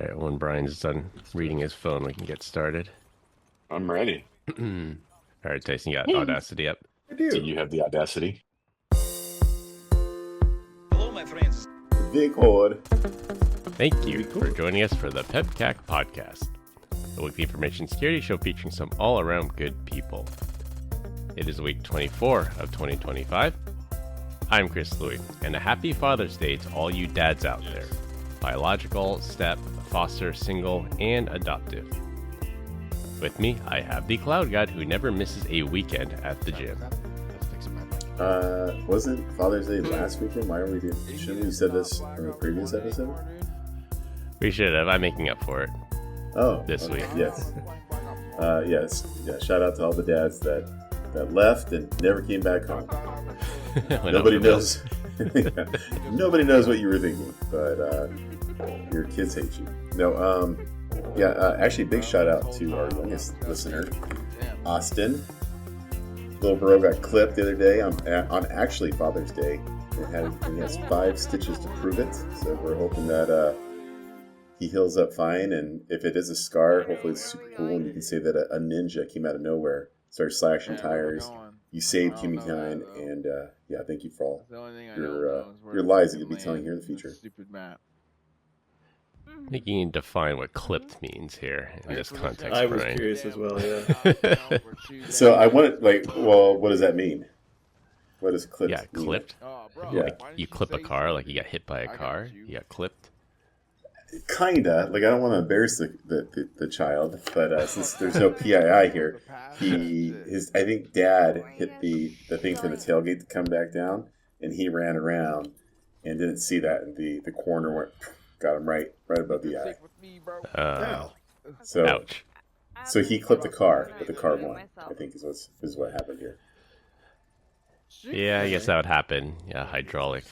All right, when Brian's done reading his phone, we can get started. I'm ready. All right, Tyson, you got Audacity up? I do. Do you have the audacity? Hello, my friends. Big Horde. Thank you for joining us for the PEBCAK Podcast, a weekly information security show featuring some all-around good people. It is week 24 of 2025. I'm Chris Louie, and a happy Father's Day to all you dads out there. Biological, step, foster, single, and adoptive. With me, I have the Cloud God who never misses a weekend at the gym. Wasn't Father's Day last weekend? Why are we doing? Shouldn't we have said this in the previous episode? We should have. I'm making up for it. Oh, This okay. week. Yes. Yes. Yeah. Shout out to all the dads that left and never came back home. Nobody knows. Nobody knows what you were thinking, but your kids hate you. No. Actually, big shout out to our youngest listener, Austin. Little bro got clipped the other day on actually Father's Day. He has 5 stitches to prove it. So we're hoping that he heals up fine. And if it is a scar, hopefully it's super cool. And you can say that a ninja came out of nowhere, started slashing tires. You saved humankind, and thank you for all your lies that you'll be telling here in the future. I think you can define what clipped means here in this context, I was Brian. curious as well, yeah. So I wanted, what does that mean? What does clipped Yeah, mean? clipped. Yeah. Like you clip a car, like you got hit by a car, you got clipped. Kinda. Like, I don't want to embarrass the child, but since there's no PII here, I think dad hit the thing for the tailgate to come back down, and he ran around and didn't see that, and the corner went, got him right above the eye. So, Ouch. So he clipped the car, but the car won, I think is what happened here. Yeah, I guess that would happen. Yeah, hydraulic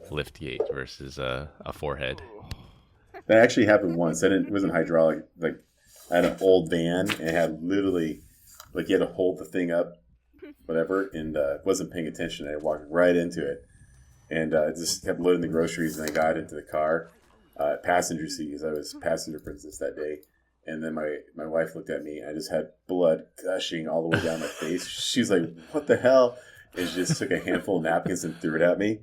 lift gate versus a forehead. That actually happened once. It wasn't hydraulic. Like, I had an old van and it had literally, like, you had to hold the thing up, whatever, and wasn't paying attention. I walked right into it, and just kept loading the groceries, and I got into the car, passenger seat, because I was passenger princess that day. And then my wife looked at me, and I just had blood gushing all the way down my face. She was like, "What the hell?" And she just took a handful of napkins and threw it at me.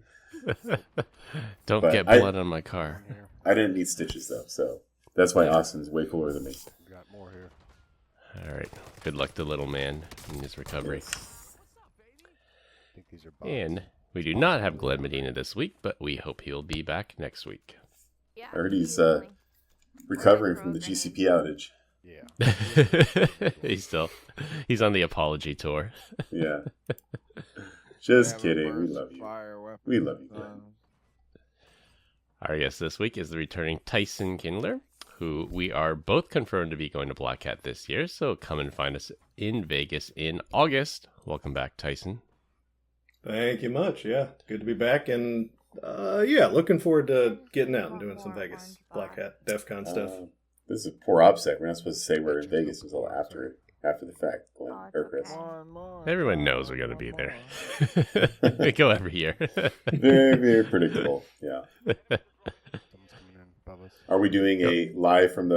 Don't But get blood on my car. I didn't need stitches, though, so that's why Austin's way cooler than me. All right. Good luck to little man in his recovery. And we do not have Glenn Medina this week, but we hope he'll be back next week. I heard he's recovering from the GCP outage. He's on the apology tour. Yeah. Just kidding. We love you. We love you, Glenn. Our guest this week is the returning Tyson Kindler, who we are both confirmed to be going to Black Hat this year, so come and find us in Vegas in August. Welcome back, Tyson. Thank you much, yeah. Good to be back, and looking forward to getting out and doing some Vegas Black Hat DEF CON stuff. This is a poor OPSEC. We're not supposed to say we're in Vegas until after the fact, Glenn or Chris. Everyone knows we're going to be there. We go every year. Very, very predictable. Yeah. Are we doing a live from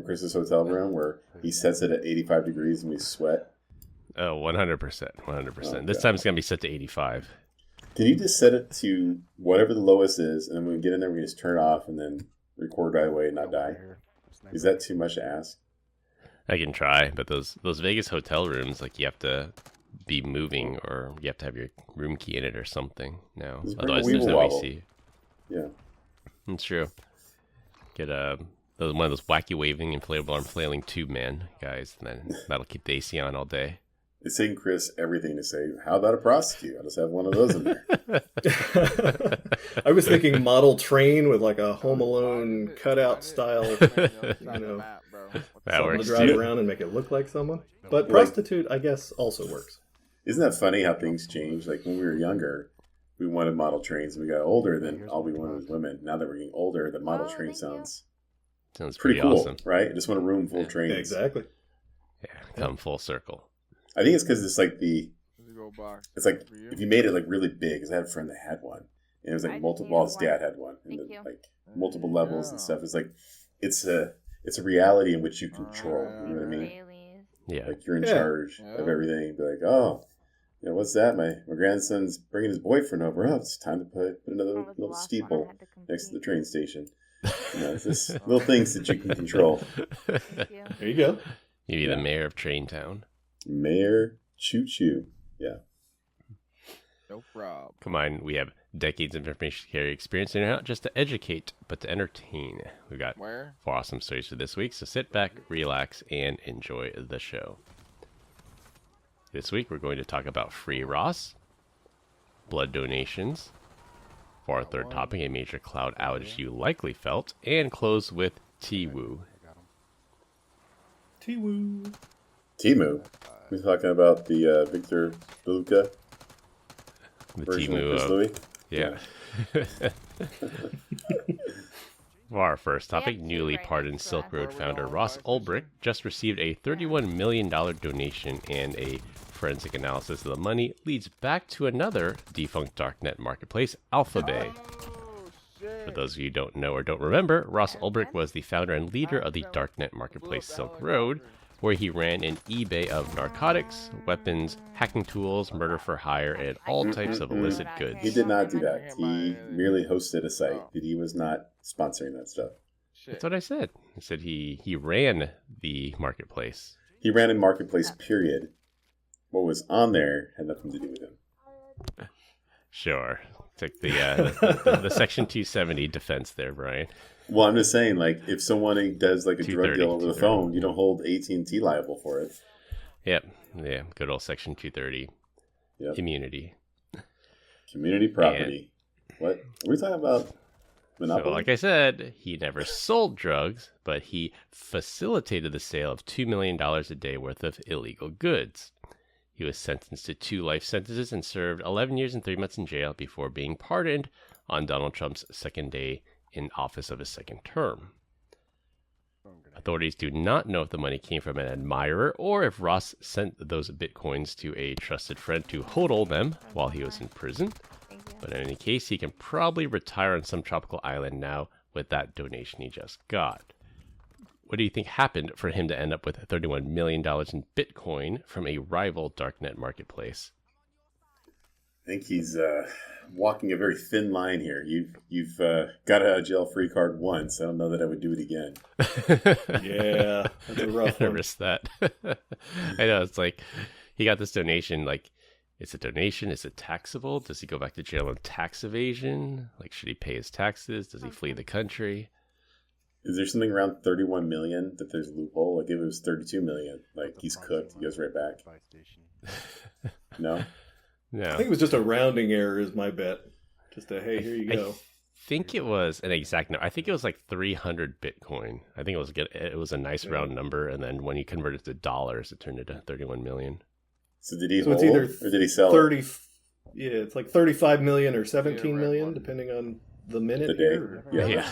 Chris's hotel room where he sets it at 85 degrees and we sweat? Oh, 100%. 100%. Oh, This God. time it's going to be set to 85. Can you just set it to whatever the lowest is, and then when we get in there, we just turn it off and then record right away and not die? Is that too much to ask? I can try, but those Vegas hotel rooms, like, you have to be moving or you have to have your room key in it or something now. Just bring a Otherwise, there's Weeble no Wobble. AC. Yeah. It's true. Get one of those wacky waving inflatable arm flailing tube man guys, and then that'll keep the AC on all day. It's saying Chris everything to say, how about a prostitute? I'll just have one of those in there. I was thinking model train with like a Home Alone cutout style, That something works to drive too. around and make it look like someone. But prostitute, I guess, also works. Isn't that funny how things change? Like when we were younger, we wanted model trains, and we got older, then all we wanted was women. Now that we're getting older, the model train sounds pretty cool, awesome. right? I just want a room full of trains. Yeah, exactly. Yeah, come full circle. I think it's because it's like it's like if you made it like really big, because I had a friend that had one, and it was like multiple. Well, his dad had one, and then, like multiple levels and stuff. It's like it's a reality in which you control. You know what I mean? Yeah. Like you're in charge of everything. Be like, oh, what's that? My grandson's bringing his boyfriend over. Oh, it's time to put another little steeple next to the train station. It's just little things that you can control. There you go. You'd be the mayor of Traintown. Mayor Choo Choo. Yeah. No problem. Come on, we have decades of information carry experience, and not just to educate, but to entertain. We've got 4 awesome stories for this week, so sit back, relax, and enjoy the show. This week, we're going to talk about free Ross, blood donations, for our third topic, a major cloud outage you likely felt, and close with T-Woo. T-Woo. T-Moo. We're talking about the Victor Beluga. The T-Moo. Yeah. For our first topic, newly pardoned Silk Road founder Ross Ulbricht just received a $31 million donation, and a forensic analysis of the money leads back to another defunct darknet marketplace, Alphabay. For those of you who don't know or don't remember, Ross Ulbricht was the founder and leader of the darknet marketplace Silk Road, where he ran an eBay of narcotics, weapons, hacking tools, murder for hire, and all types of illicit goods. He did not do that. He merely hosted a site. He was not sponsoring that stuff. That's what I said. I said he ran the marketplace. He ran a marketplace, period. What was on there had nothing to do with him. Sure. Took the Section 270 defense there, Brian. Well, I'm just saying, like, if someone does like a drug deal over the phone, you don't hold AT&T liable for it. Yep. Yeah. Good old Section 230. Yep. Immunity. Community property. What? Are we talking about monopoly? So, like I said, he never sold drugs, but he facilitated the sale of $2 million a day worth of illegal goods. He was sentenced to 2 life sentences and served 11 years and 3 months in jail before being pardoned on Donald Trump's second day in office of his second term. Authorities do not know if the money came from an admirer or if Ross sent those bitcoins to a trusted friend to hodl them while he was in prison. But in any case, he can probably retire on some tropical island now with that donation he just got. What do you think happened for him to end up with $31 million in Bitcoin from a rival darknet marketplace? I think he's walking a very thin line here. You've got a jail-free card once. I don't know that I would do it again. Yeah, that's a rough one. I risk that. I know, it's like, he got this donation, like, it's a donation, is it taxable? Does he go back to jail on tax evasion? Like, should he pay his taxes? Does he flee the country? Is there something around 31 million that there's a loophole? Like if it was 32 million, like he's cooked, he goes right back. No? No. I think it was just a rounding error is my bet. Just a, hey, here you go. I think it was an exact number. I think it was like 300 Bitcoin. I think it was good. It was a nice round number. And then when you converted it to dollars, it turned into 31 million. So did he hold it's either or did he sell 30, it? Yeah, it's like 35 million or 17 million, depending on the minute. The day. Yeah.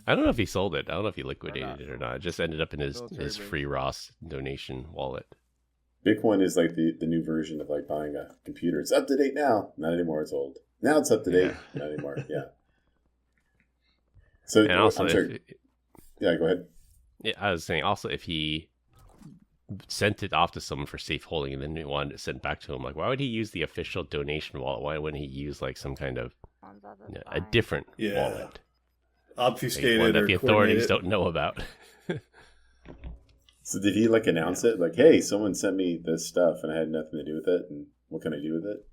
I don't know if he sold it. I don't know if he liquidated it or not. It just ended up in his free Ross donation wallet. Bitcoin is like the new version of like buying a computer. It's up to date now. Not anymore. It's old. Now it's up to date. Yeah. Not anymore. Yeah. So and also, yeah, go ahead. Yeah, I was saying also if he sent it off to someone for safe holding and then he wanted it sent back to him, like why would he use the official donation wallet? Why wouldn't he use like some kind of a different wallet? Obfuscated, like one that the authorities don't know about. So did he like announce it? Like, hey, someone sent me this stuff and I had nothing to do with it, and what can I do with it?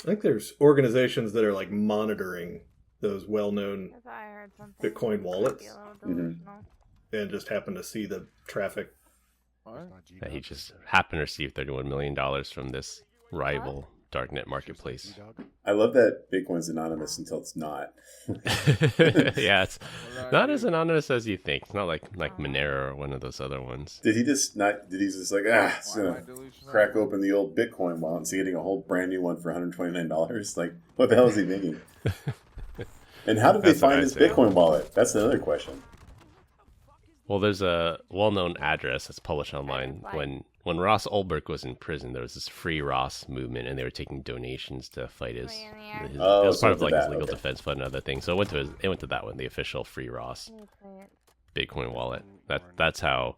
I think there's organizations that are like monitoring those well-known Bitcoin wallets, and just happen to see the traffic. That he just happened to receive $31 million from this rival darknet marketplace. I love that Bitcoin's anonymous until it's not. Yeah, it's not as anonymous as you think. It's not like Monero or one of those other ones. Did he just like, it's gonna crack open the old Bitcoin wallet and see getting a whole brand new one for $129? Like, what the hell is he thinking? And how did they find this Bitcoin wallet? That's another question. Well, there's a well-known address that's published online when when Ross Ulbricht was in prison, there was this Free Ross movement, and they were taking donations to fight his it was part of like his legal defense fund and other things. So it went to that one, the official Free Ross Bitcoin wallet. That's how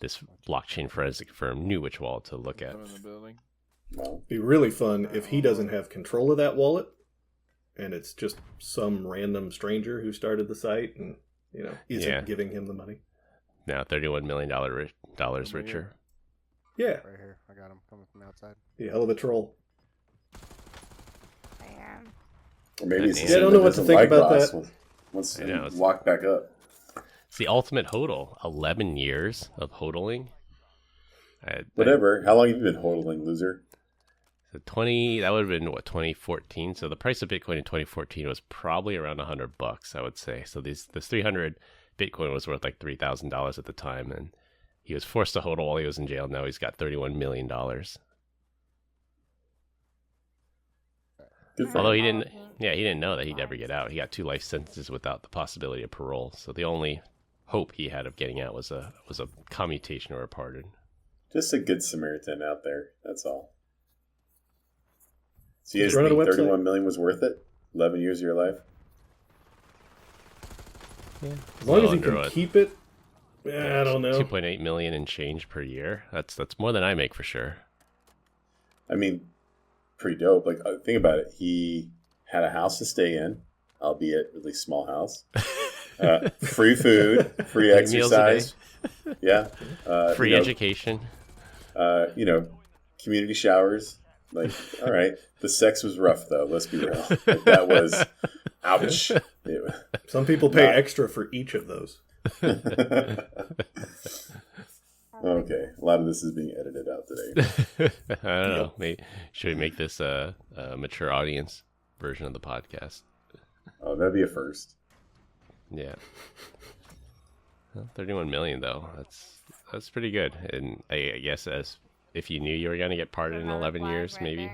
this blockchain forensic firm knew which wallet to look at. It'd be really fun if he doesn't have control of that wallet, and it's just some random stranger who started the site and isn't giving him the money. Now $31 million richer. Yeah. Right here. I got him coming from outside. Be a hell of a troll. I am. Or maybe it's I don't know what to think about that. Once you walk back up. It's the ultimate hodl. 11 years of hodling. Whatever. How long have you been hodling, loser? So that would have been 2014. So the price of Bitcoin in 2014 was probably around $100, I would say. So this 300 Bitcoin was worth like $3,000 at the time, and he was forced to hodl while he was in jail. Now he's got $31 million. Although he didn't know that he'd ever get out. He got 2 life sentences without the possibility of parole. So the only hope he had of getting out was a commutation or a pardon. Just a good Samaritan out there. That's all. So you guys think 31 million was worth it? 11 years of your life? Yeah. As long as you can keep it. Yeah, I don't know. 2.8 million in change per year. That's more than I make for sure. I mean, pretty dope. Like, think about it. He had a house to stay in, albeit at least small house. Free food, free exercise. Yeah. Free education. Community showers. Like, all right. The sex was rough, though. Let's be real. Like, that was, ouch. Some people pay extra for each of those. Okay. A lot of this is being edited out today. I don't know. Should we make this a mature audience version of the podcast? Oh, that'd be a first. Yeah. Well, 31 million, though. That's pretty good. And I guess if you knew you were going to get pardoned in 11 years, maybe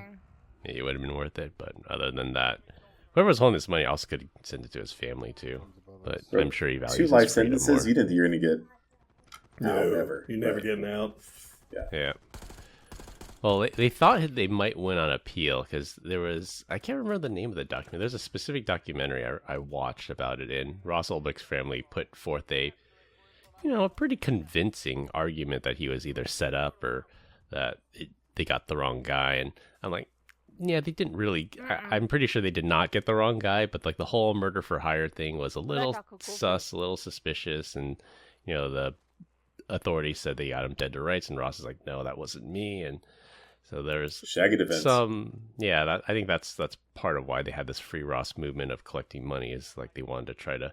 it would have been worth it. But other than that, whoever was holding this money also could send it to his family, too. But I'm sure he values 2 life sentences? You didn't think you were going to get out ever. You're never getting out. Yeah. Well, they thought they might win on appeal because there was, I can't remember the name of the document. There's a specific documentary I watched about it, and Ross Ulbricht's family put forth a pretty convincing argument that he was either set up or that they got the wrong guy. And I'm like, yeah, they didn't really. I'm pretty sure they did not get the wrong guy, but like the whole murder for hire thing was a little sus, a little suspicious, and the authorities said they got him dead to rights, and Ross is like, no, that wasn't me, and so there's shaggy defense. I think that's part of why they had this Free Ross movement of collecting money, is like they wanted to try to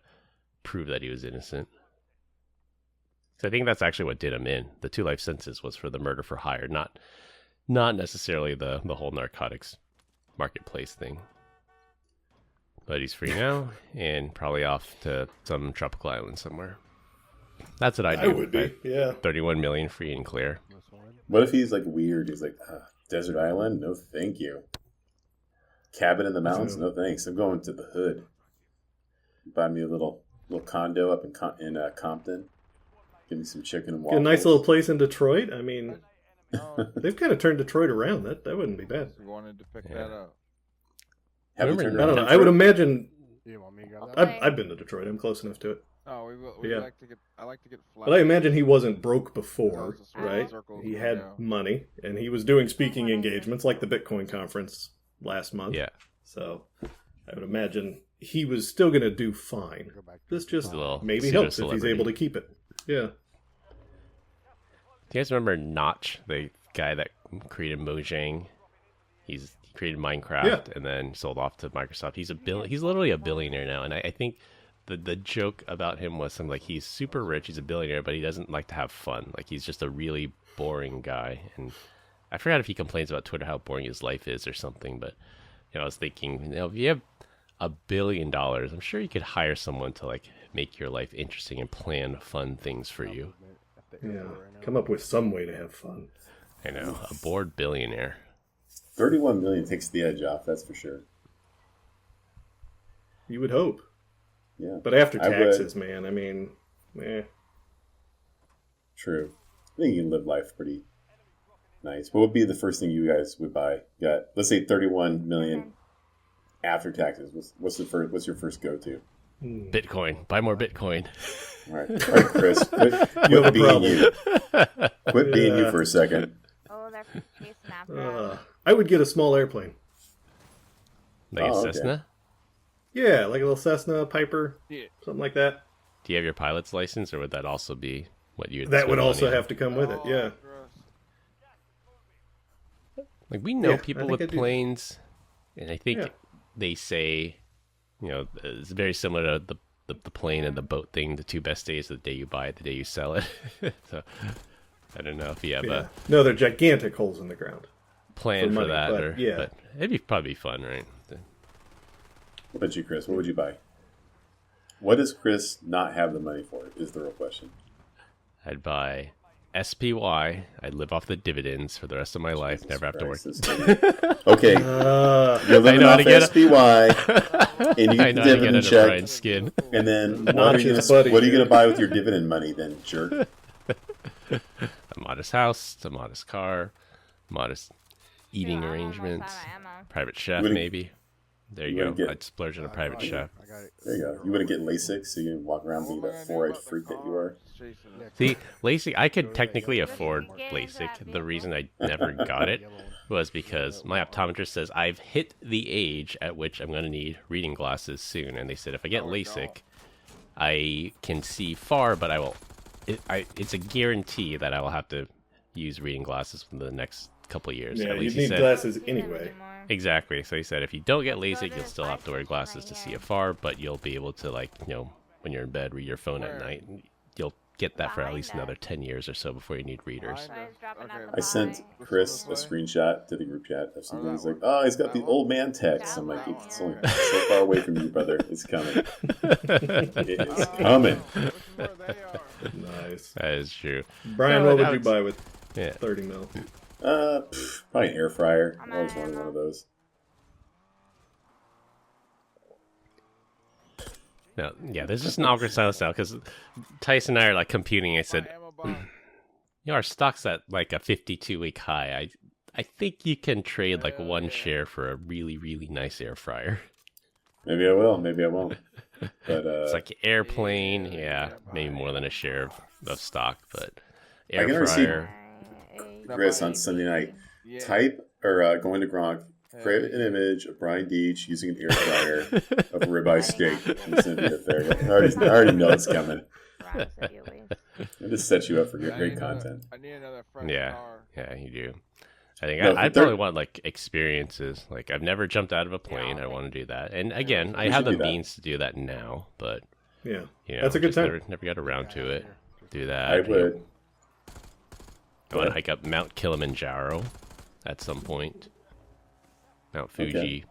prove that he was innocent. So I think that's actually what did him in. The 2 life sentences was for the murder for hire, not necessarily the whole narcotics marketplace thing. But he's free now and probably off to some tropical island somewhere. That's what I do. I would be, yeah. 31 million free and clear. What if he's like weird? He's like, desert island? No, thank you. Cabin in the mountains? No, thanks. I'm going to the hood. Buy me a little condo up in Compton. Give me some chicken and waffles. A nice little place in Detroit. I mean, they've kind of turned Detroit around. That wouldn't be bad. We wanted to pick that up. I don't know. I would imagine. You want me to go that? I've been to Detroit. I'm close enough to it. Oh, I like to get flat. But I imagine he wasn't broke before, right? He had money, and he was doing speaking engagements like the Bitcoin conference last month. Yeah. So I would imagine he was still going to do fine. This just maybe helps if he's able to keep it. Yeah. Do you guys remember Notch, the guy that created Mojang? He created Minecraft and then sold off to Microsoft. He's literally a billionaire now, and I think the joke about him was something like he's super rich, he's a billionaire, but he doesn't like to have fun. Like, he's just a really boring guy. And I forgot if he complains about Twitter how boring his life is or something, but I was thinking, if you have $1 billion, I'm sure you could hire someone to like make your life interesting and plan fun things for you. Yeah, come up with some way to have fun. I know, a bored billionaire. 31 million takes the edge off, that's for sure. You would hope. Yeah. But after taxes, man, I mean, True. I think you can live life pretty Nice. What would be the first thing you guys would buy? You got, let's say, 31 million after taxes. What's your first go-to? Bitcoin. Buy more Bitcoin. All right, Chris. Quit being you. Quit being you for a second. Oh, they're chasing after. I would get a small airplane. Like a Cessna? Okay. Yeah, like a little Cessna, Piper, something like that. Do you have your pilot's license, or would that also be what you would That would spend also money on? have to come with it, yeah. Like, we know Yeah, people I think with I do. planes, and I think they say, it's very similar to the plane and the boat thing. The two best days are the day you buy it, the day you sell it. So, I don't know if you have a No, they're gigantic holes in the ground. plan For for money, that, but, but it'd probably be fun, right? What about you, Chris? What would you buy? What does Chris not have the money for? Is the real question. I'd buy SPY. I'd live off the dividends for the rest of my life. Never have to work. Okay, you're living know how off to get SPY, and you I get know the how to get dividend under check. Brian's skin. And then what Notches, are buddy. you going to buy with your dividend money then, jerk? A modest house, a modest car, modest eating arrangements, private chef Wouldn't- maybe. There you you go. wouldn't get- I'd splurge on a private chef. I got it. There you go. You wouldn't get LASIK, so you can walk around being that four-eyed freak that you are. See, LASIK, I could technically afford LASIK. The reason I never got it was because my optometrist says I've hit the age at which I'm going to need reading glasses soon. And they said if I get LASIK, I can see far, but it's a guarantee that I will have to use reading glasses for the next couple of years. Yeah, At you least he need said. glasses anyway. Exactly. So he said if you don't get LASIK, you'll still have to wear glasses to see afar, but you'll be able to, when you're in bed, read your phone at night. You'll get that for at least another 10 years or so before you need readers. I sent Chris a screenshot to the group chat of something. He's like, "Oh, he's got the old man text." I'm like, "It's only so far away from you, brother. It's coming. It is coming." Nice. That is true. Brian, No, what would I you would- buy with Yeah. 30 mil? Probably an air fryer. I always wanted one of those. No, yeah, there's just an awkward silence now because Tyson and I are like computing. I said, our stock's at like a 52-week high. I think you can trade like one share for a really, really nice air fryer. Maybe I will. Maybe I won't. But It's like airplane, yeah, maybe more than a share of stock, but I air can already see fryer. Chris on Sunday night, type or going to Gronk, create an image of Brian Deach using an air fryer of a ribeye steak and send it up there. I already know it's coming. It just sets you up for great content. I need another fresh Yeah, car. yeah, you do. I think No, I'd there- probably want like experiences. Like I've never jumped out of a plane. I want to do that. And again, I We have should the do that. means to do that now, but Yeah. that's a good time. Never got around to it. Do that. I would. I want to hike up Mount Kilimanjaro at some point. Mount Fuji. Okay.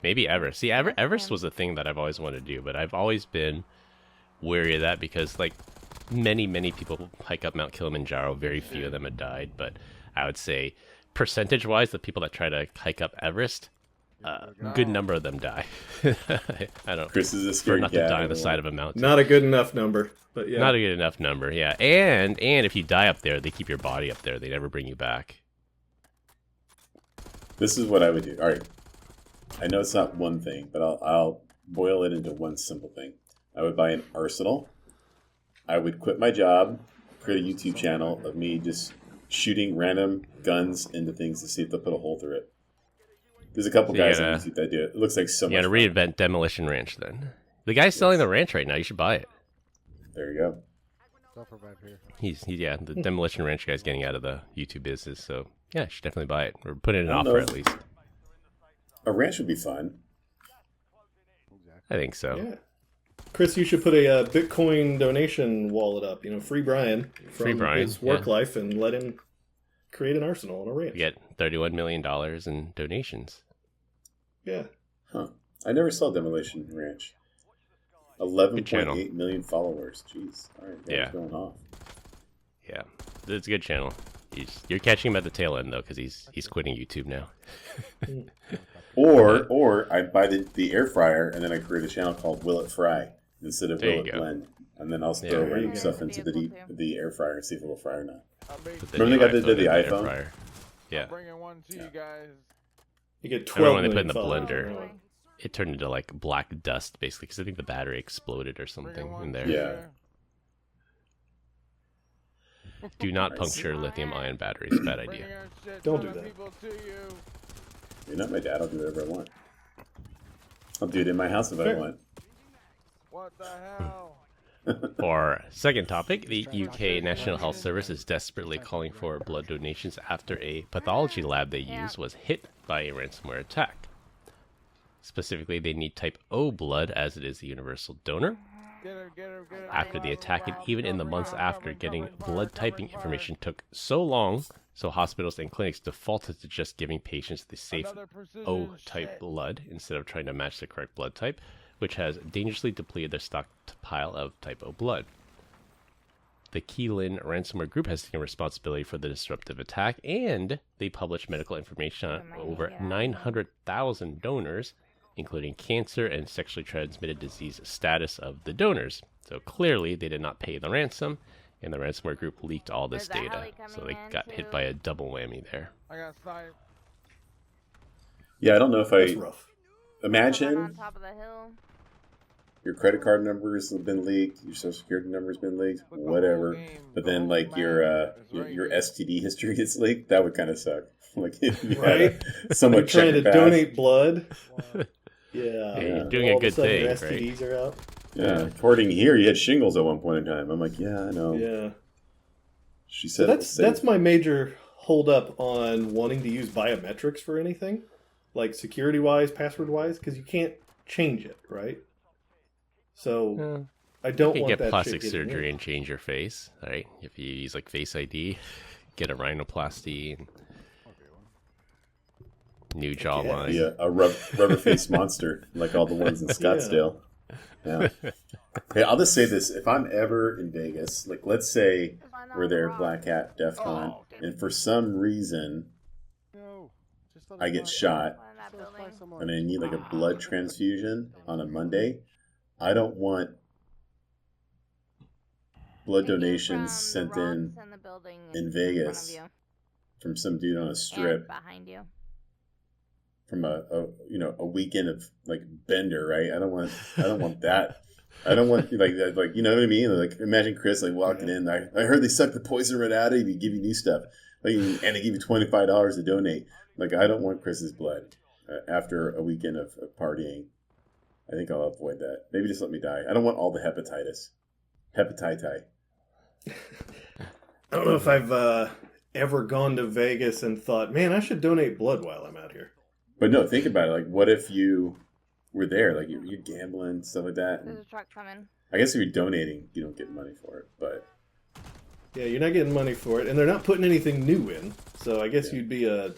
Maybe Everest. See, Everest was a thing that I've always wanted to do, but I've always been wary of that because, like, many people hike up Mount Kilimanjaro. Very few of them have died, but I would say, percentage-wise, the people that try to hike up Everest, good number of them die. I don't. Chris is a For scary not to cat. die on the side of a mountain. Not a good enough number, but yeah. Not a good enough number, yeah. And if you die up there, they keep your body up there. They never bring you back. This is what I would do. All right. I know it's not one thing, but I'll boil it into one simple thing. I would buy an arsenal. I would quit my job, create a YouTube channel of me just shooting random guns into things to see if they'll put a hole through it. There's a couple So you guys on gotta- YouTube that do it. It looks like so You much got to fun. reinvent Demolition Ranch then. The guy's selling the ranch right now. You should buy it. There you go. Self-revive here. He's the Demolition Ranch guy's getting out of the YouTube business. So yeah, you should definitely buy it or put in an I don't offer know. at least. A ranch would be fun. I think so. Yeah. Chris, you should put a Bitcoin donation wallet up. Free Brian from Free Brian, his work yeah. life, and let him create an arsenal on a ranch. We get $31 million in donations. Yeah. Huh. I never saw Demolition Ranch. channel. 11.8 million followers. Jeez. All right, Yeah. that's going off. Yeah, it's a good channel. You're catching him at the tail end though, because he's quitting YouTube now. Or I buy the air fryer and then I create a channel called Will It Fry instead of There Will you It go. Blend. And and then I'll Yeah, throw there you random go. stuff into the air fryer and see if it will fry or not. Put Remember new they got the in air iPhone? fryer. Yeah. Bringing one to you guys. You get I remember 12 when they put it in the million blender. followers. It turned into like black dust, basically, because I think the battery exploded or something in there. Yeah. Do not puncture lithium-ion batteries. Bad idea. Don't do that. You're not my dad. I'll do whatever I want. I'll do it in my house if I Fair. want. What the hell? For our second topic, the UK National Health Service is desperately calling for blood donations after a pathology lab they used was hit by a ransomware attack. Specifically, they need type O blood as it is the universal donor. After the attack, and even in the months after, getting blood typing information took so long, so hospitals and clinics defaulted to just giving patients the safe O-type blood instead of trying to match the correct blood type, which has dangerously depleted their stockpile of type O blood. The Keylin ransomware group has taken responsibility for the disruptive attack, and they published medical information on over 900,000 donors, including cancer and sexually transmitted disease status of the donors. So clearly they did not pay the ransom, and the ransomware group leaked all this data. So they got hit by a double whammy there. I got sight. Yeah, I don't know if That's I rough. imagine on top of the hill. your credit card numbers have been leaked, your social security number's been leaked, whatever. But then like your STD history gets leaked. That would kind of suck. Like if you Right? had someone You're trying to check donate blood. Yeah. Yeah, you're doing All a good of sudden thing, your STDs are out. Yeah, according here, you had shingles at one point in time. I'm like, yeah, I know. Yeah. She So said it was safe. that's my major holdup on wanting to use biometrics for anything, like security-wise, password-wise, because you can't change it, right? So I don't You want can that get plastic shit getting surgery in. and change your face, right? If you use like Face ID, get a rhinoplasty, and new jawline. Yeah, a rubber faced monster like all the ones in Scottsdale. Yeah. Hey, I'll just say this: if I'm ever in Vegas, like let's say we're there, Black Hat, DEF CON, and for some reason I get shot and I need like a blood transfusion on a Monday, I don't want blood donations sent in Vegas from some dude on a strip behind you. from a weekend of like bender, right? I don't want that. I don't want like you know what I mean? Like imagine Chris like walking in. I heard they suck the poison right out of you, give you new stuff, like, and they give you $25 to donate. Like I don't want Chris's blood after a weekend of partying. I think I'll avoid that. Maybe just let me die. I don't want all the hepatitis. Hepatitis. I don't know if I've ever gone to Vegas and thought, man, I should donate blood while I'm out here. But no, think about it. Like, what if you were there? Like, you're gambling, stuff like that. There's a truck coming. I guess if you're donating, you don't get money for it. But Yeah, you're not getting money for it, and they're not putting anything new in. So I guess you'd be a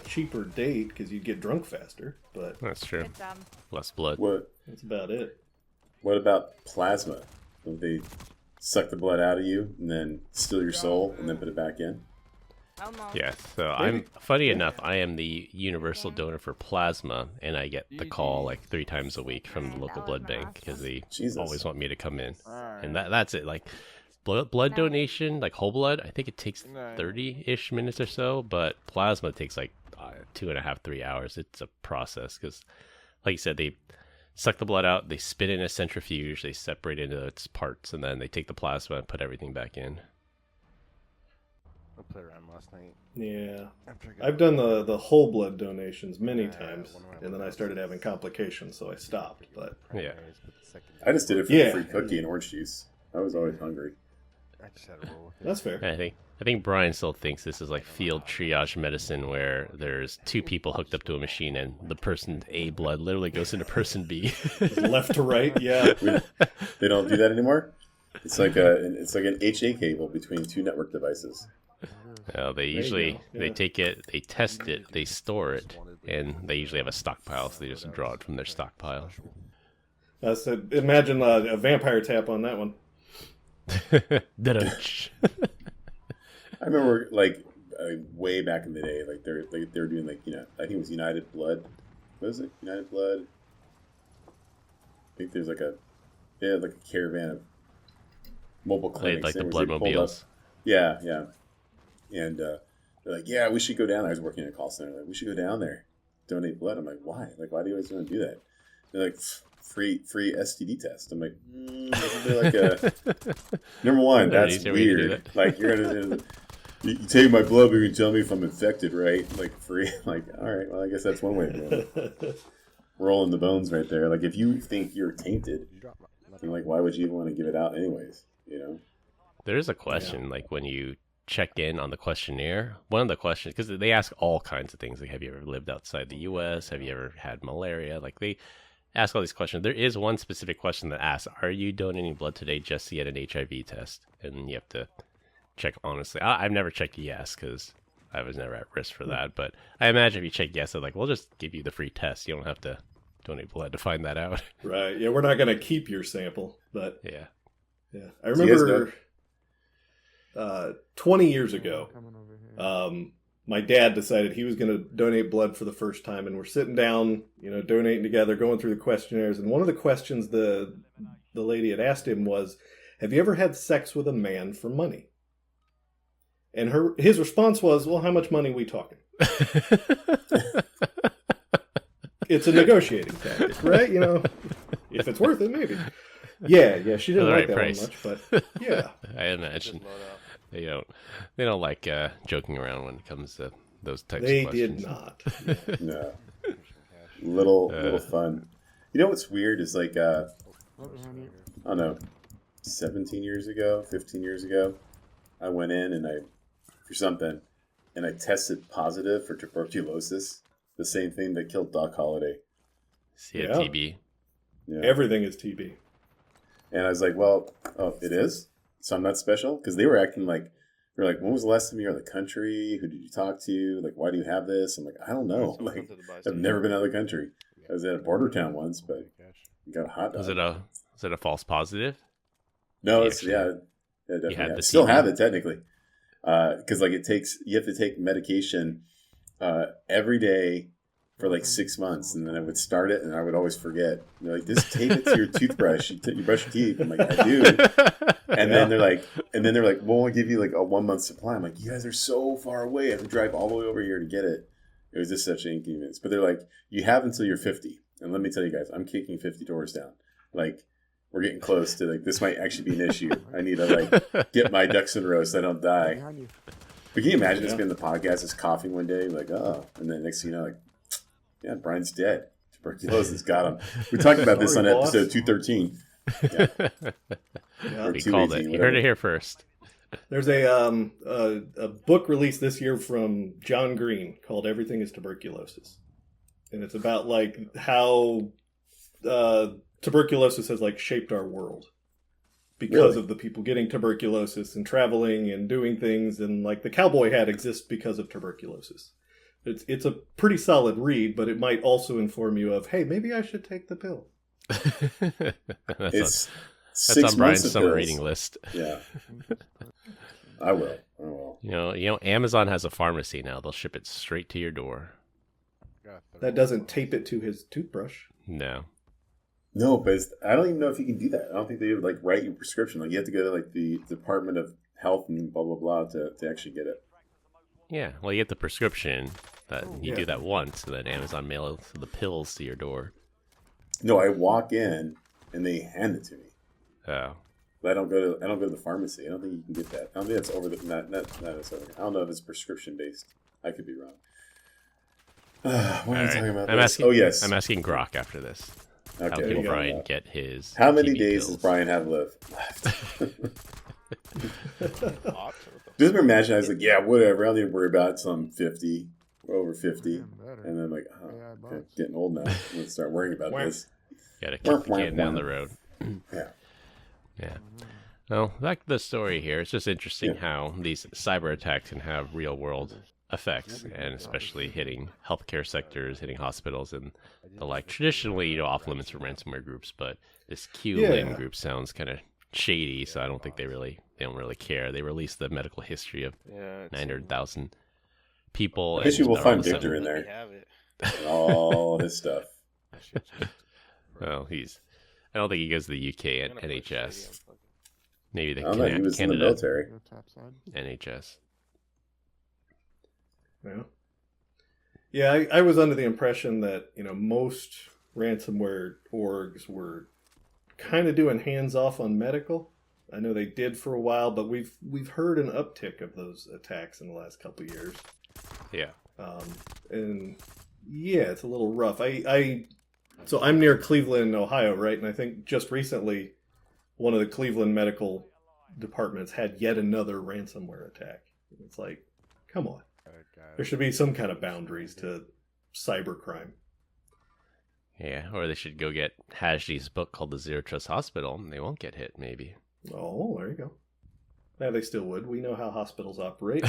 cheaper date because you'd get drunk faster. But That's true. Good job. Less blood. that's about it. what about plasma? Don't they suck the blood out of you and then steal your soul and then put it back in? Almost. Yes. So Maybe. funny enough, I am the universal donor for plasma, and I get the call like 3 times a week from the local blood bank because they Jesus. always want me to come in, and that's it. Like blood donation, like whole blood, I think it takes 30-ish minutes or so, but plasma takes like 2.5, 3 hours. It's a process because, like you said, they suck the blood out, they spit in a centrifuge, they separate it into its parts, and then they take the plasma and put everything back in. I played around last night. Yeah. After I got I've done the whole blood donations many times, and then I started having complications, so I stopped. But Yeah. I just did it for Yeah. free cookie and orange juice. I was always hungry. I just had to roll with it. that's fair. I think Brian still thinks this is like field triage medicine where there's 2 people hooked up to a machine and the person A blood literally goes into person B. Left to right, yeah. They don't do that anymore. It's like an HA cable between 2 network devices. They you usually go, they yeah. take it, they test it, they store it, and they usually have a stockpile, so they just draw it from their stockpile. So imagine a vampire tap on that one. Da-dunch. I remember like way back in the day, like they were doing like I think it was United Blood. What is it? United Blood. I think there's like a caravan of mobile clinics. Like the things. They pulled up- bloodmobiles. Yeah. And they're like, yeah, we should go down there. I was working in a call center. Like, we should go down there, donate blood. I'm like, why? Like, why do you always want to do that? They're like, free STD test. I'm like, isn't there like a number one? That's weird. Like, you're gonna you take my blood, but you can tell me if I'm infected, right? Like free. Like, all right, well, I guess that's one way of doing it. Rolling the bones right there. Like, if you think you're tainted, then, like, why would you even want to give it out anyways? You know. There is a question, like when you check in on the questionnaire, one of the questions, because they ask all kinds of things, like have you ever lived outside the U.S., have you ever had malaria, like they ask all these questions. There is one specific question that asks, are you donating blood today just to get an HIV test? And you have to check honestly. I've never checked yes because I was never at risk for that, but I imagine if you check yes, they're like, we'll just give you the free test, you don't have to donate blood to find that out. Right. Yeah, we're not going to keep your sample, but yeah I remember 20 years ago, my dad decided he was going to donate blood for the first time, and we're sitting down, donating together, going through the questionnaires, and one of the questions the lady had asked him was, have you ever had sex with a man for money? And his response was, well, how much money are we talking? It's a negotiating tactic, right? If it's worth it, maybe. Yeah, she didn't like that price. One much, but yeah. I imagine they don't like joking around when it comes to those types of questions. They did not. No. Little fun. You know what's weird is like, I don't know, 17 years ago, 15 years ago, I went in and I tested positive for tuberculosis, the same thing that killed Doc Holliday. TB. Yeah. Everything is TB. And I was like, well, it is? So I'm not special? Because they were acting like, they're like, when was the last time you were in the country? Who did you talk to? Like, why do you have this? I'm like, I don't know. Like, I've never been out of the country. I was at a border town once, but you got a hot dog. Was it a false positive? No, definitely. I still have it technically. Because like you have to take medication every day for like 6 months, and then I would start it, and I would always forget. And they're like, "Just tape it to your toothbrush. You brush your teeth." I'm like, "I do." And then they're like, "Well, we'll give you like a 1 month supply." I'm like, "You guys are so far away. I have to drive all the way over here to get it." It was just such an inconvenience. But they're like, "You have until you're 50." And let me tell you guys, I'm kicking 50 doors down. Like, we're getting close to like this might actually be an issue. I need to like get my ducks in a row so I don't die. But can you imagine just being the podcast, just coughing one day, like, oh, and then next thing you know, like, yeah, Brian's dead. Tuberculosis got him. We talked about this on episode 213. Yeah. We called it. You heard it here first. There's a book released this year from John Green called "Everything Is Tuberculosis," and it's about like how tuberculosis has like shaped our world because of the people getting tuberculosis and traveling and doing things, and like the cowboy hat exists because of tuberculosis. It's a pretty solid read, but it might also inform you of, hey, maybe I should take the pill. That's on Brian's summer reading list. Yeah, I will. You know, Amazon has a pharmacy now. They'll ship it straight to your door. That doesn't tape it to his toothbrush. No, but I don't even know if you can do that. I don't think they would like write your prescription. Like you have to go to like the Department of Health and blah blah blah to actually get it. Yeah, well, you get the prescription. You do that once, and then Amazon mails the pills to your door. No, I walk in and they hand it to me. Oh, but I don't go to the pharmacy. I don't think you can get that. I don't think that's over the not it's over. I don't know if it's prescription based. I could be wrong. What are you talking about? Yes. I'm asking Grok after this. Okay, how can Brian get his? How many TB days pills? does Brian have left? Just imagine I was like, yeah, whatever. I don't need to worry about it until I'm 50. We're over 50. And then I'm like, okay, getting old now. I'm going to start worrying about this. Gotta keep getting down the road. Yeah. Well, back to the story here. It's just interesting how these cyber attacks can have real world effects, and especially hitting healthcare sectors, hitting hospitals, and the like. Traditionally, off limits for ransomware groups, but this QLIN group sounds kind of shady, so I don't think they don't really care. They released the medical history of 900,000 people. I guess you will find Victor in there. And all his stuff. Well, I don't think he goes to the UK at NHS. Maybe the I don't know. He was in the Canada military. Go top side. NHS. Yeah. Yeah, I was under the impression that, most ransomware orgs were kind of doing hands-off on medical. I know they did for a while, but we've heard an uptick of those attacks in the last couple of years. Yeah. And yeah, it's a little rough. So I'm near Cleveland, Ohio, right? And I think just recently, one of the Cleveland medical departments had yet another ransomware attack. It's like, come on. There should be some kind of boundaries to cybercrime. Yeah, or they should go get Hashdi's book called The Zero Trust Hospital, and they won't get hit, maybe. Oh, there you go. Yeah, they still would. We know how hospitals operate.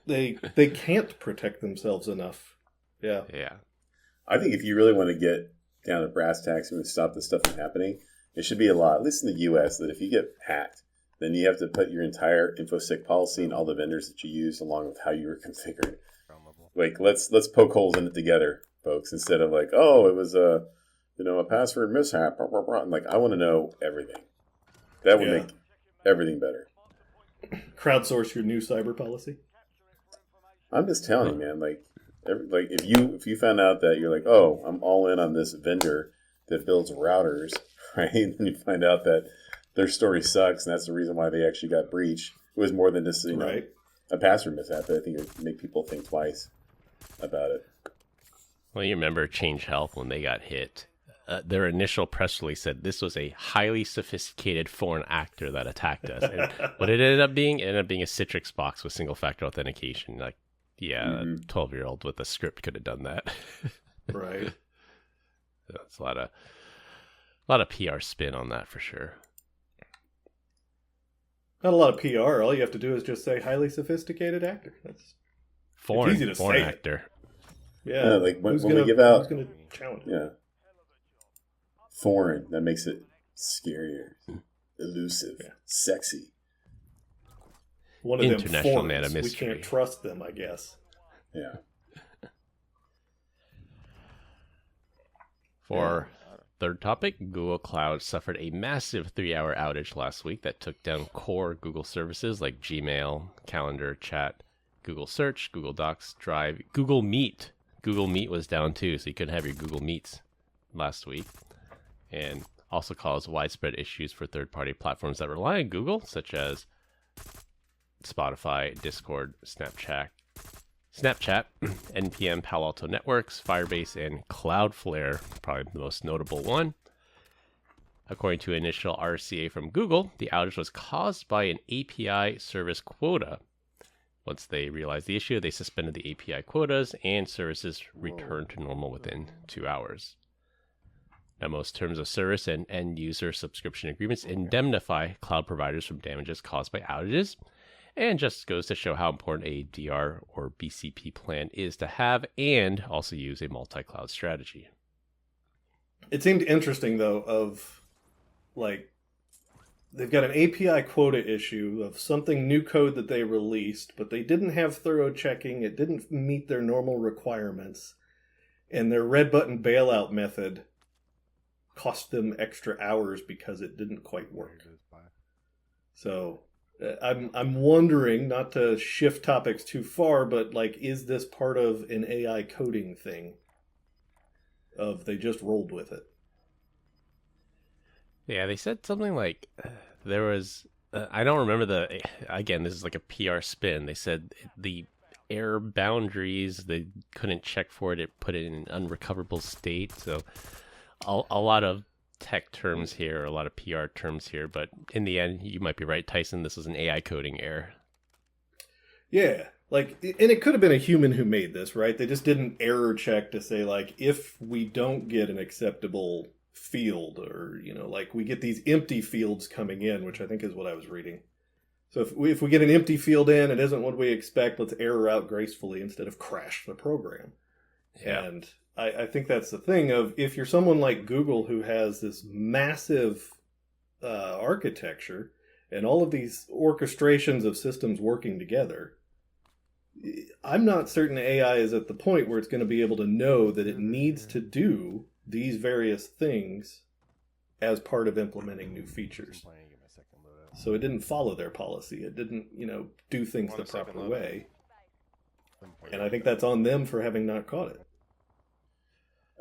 They can't protect themselves enough. Yeah. Yeah. I think if you really want to get down to brass tacks and stop this stuff from happening, it should be a law, at least in the U.S., that if you get hacked, then you have to put your entire InfoSec policy and all the vendors that you use along with how you were configured. Like, let's poke holes in it together, folks, instead of like, oh, it was a password mishap. Blah, blah, blah. And like, I want to know everything. That would make everything better. Crowdsource your new cyber policy. I'm just telling you, man. Like if you found out that you're like, oh, I'm all in on this vendor that builds routers, right? And you find out that their story sucks, and that's the reason why they actually got breached. It was more than just a password mishap. I think it would make people think twice about it. Well, you remember Change Health when they got hit. Their initial press release said this was a highly sophisticated foreign actor that attacked us. And what it ended up being? It ended up being a Citrix box with single-factor authentication. Like, yeah, a 12-year-old with a script could have done that. Right. That's a lot of PR spin on that for sure. Not a lot of PR. All you have to do is just say highly sophisticated actor. It's easy to foreign say actor. Yeah, like when we give out, who's going to challenge it? Yeah, foreign. That makes it scarier, elusive, sexy. One of them International man of foreigners. We mystery. can't trust them, I guess. Yeah. For third topic, Google Cloud suffered a massive 3-hour outage last week that took down core Google services like Gmail, Calendar, Chat, Google Search, Google Docs, Drive, Google Meet. Google Meet was down too, so you couldn't have your Google Meets last week. And also caused widespread issues for third-party platforms that rely on Google, such as Spotify, Discord, Snapchat, NPM, Palo Alto Networks, Firebase, and Cloudflare, probably the most notable one. According to initial RCA from Google, the outage was caused by an API service quota. Once they realized the issue, they suspended the API quotas, and services returned to normal within 2 hours. Now, most terms of service and end-user subscription agreements indemnify cloud providers from damages caused by outages, and just goes to show how important a DR or BCP plan is to have and also use a multi-cloud strategy. It seemed interesting, though, of like they've got an API quota issue of something new code that they released, but they didn't have thorough checking. It didn't meet their normal requirements, and their red button bailout method cost them extra hours because it didn't quite work. So I'm wondering, not to shift topics too far, but like, is this part of an AI coding thing? Of they just rolled with it. Yeah, they said something like there was, I don't remember again, this is like a PR spin. They said the error boundaries, they couldn't check for it. It put it in an unrecoverable state. So a lot of tech terms here, a lot of PR terms here, but in the end, you might be right, Tyson. This is an AI coding error. Yeah, like, and it could have been a human who made this, right? They just didn't error check to say, like, if we don't get an acceptable field, or, like we get these empty fields coming in, which I think is what I was reading. So if we get an empty field in, it isn't what we expect, let's error out gracefully instead of crash the program. Yeah. And I think that's the thing of, if you're someone like Google who has this massive architecture and all of these orchestrations of systems working together, I'm not certain AI is at the point where it's going to be able to know that it needs to do these various things as part of implementing new features. So it didn't follow their policy. It didn't, do things the proper way. And I think that's on them for having not caught it.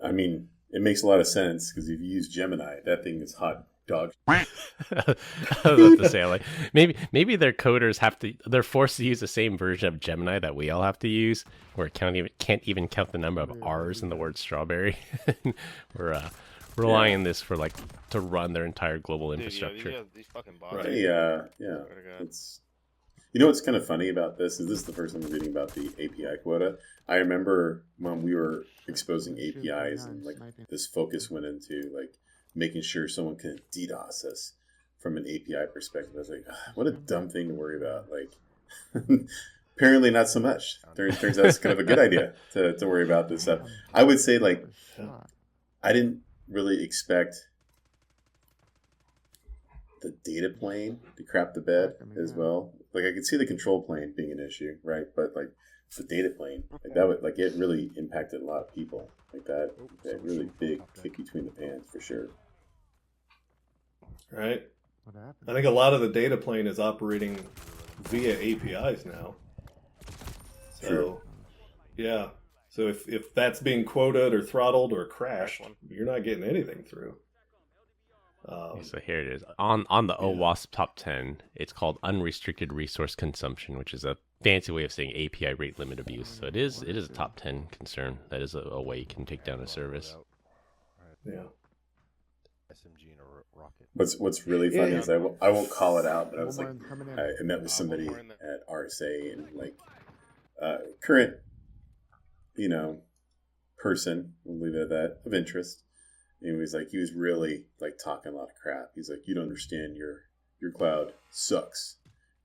I mean, it makes a lot of sense because if you use Gemini, that thing is hot dog. I was about to say, like, maybe their coders they're forced to use the same version of Gemini that we all have to use, where it can't even count the number of R's in the word strawberry. We're relying on this for to run their entire global infrastructure. These fucking bots. Right. Yeah. It's, what's kind of funny about this is the first time I'm reading about the API quota. I remember when we were exposing APIs and this focus went into making sure someone can DDoS us from an API perspective. I was like, what a dumb thing to worry about. Apparently not so much. Turns out it's kind of a good idea to worry about this stuff. I would say I didn't really expect the data plane to crap the bed as well. I could see the control plane being an issue, right? But the data plane, that would it really impacted a lot of people. That really big kick between the pants for sure. Right. I think a lot of the data plane is operating via APIs now. So, True. Yeah. So if that's being quoted or throttled or crashed, you're not getting anything through. So here it is. On the OWASP top 10, it's called unrestricted resource consumption, which is a fancy way of saying API rate limit abuse. So it is a top 10 concern. That is a way you can take down a service. Yeah. SMG and a rocket. What's really funny is I won't call it out, but I was I met with somebody at RSA and current, person, we'll leave it at that, of interest. And he was really talking a lot of crap. He's like, you don't understand, your cloud sucks.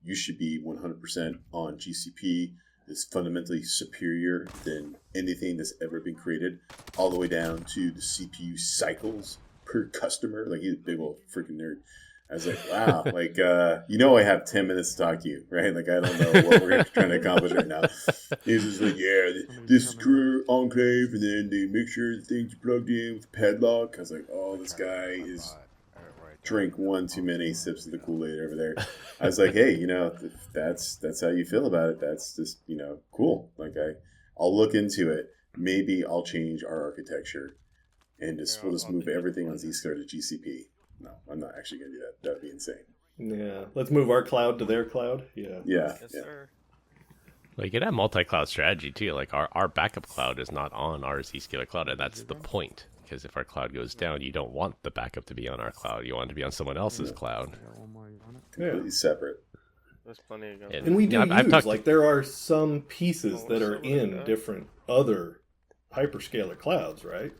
You should be 100% on GCP. It's fundamentally superior than anything that's ever been created, all the way down to the CPU cycles per customer. He's a big old freaking nerd. I was like, wow, I have 10 minutes to talk to you, right? I don't know what we're trying to accomplish right now. He's just this is career enclave, and then they make sure the things are plugged in with padlock. I was like, oh, this guy is drink one too many sips of the Kool-Aid over there. I was like, hey, if that's how you feel about it, that's just, cool. I'll look into it. Maybe I'll change our architecture and we'll just move everything on Zscaler to GCP. No, I'm not actually going to do that. That would be insane. Yeah. Let's move our cloud to their cloud. Yeah. Yeah. Yes, sir. You could have multi-cloud strategy too. Our backup cloud is not on our Zscaler cloud, and that's the point. Because if our cloud goes down, you don't want the backup to be on our cloud. You want it to be on someone else's cloud. Completely separate. There's plenty of And we do there are some pieces that are in different other hyperscaler clouds, right?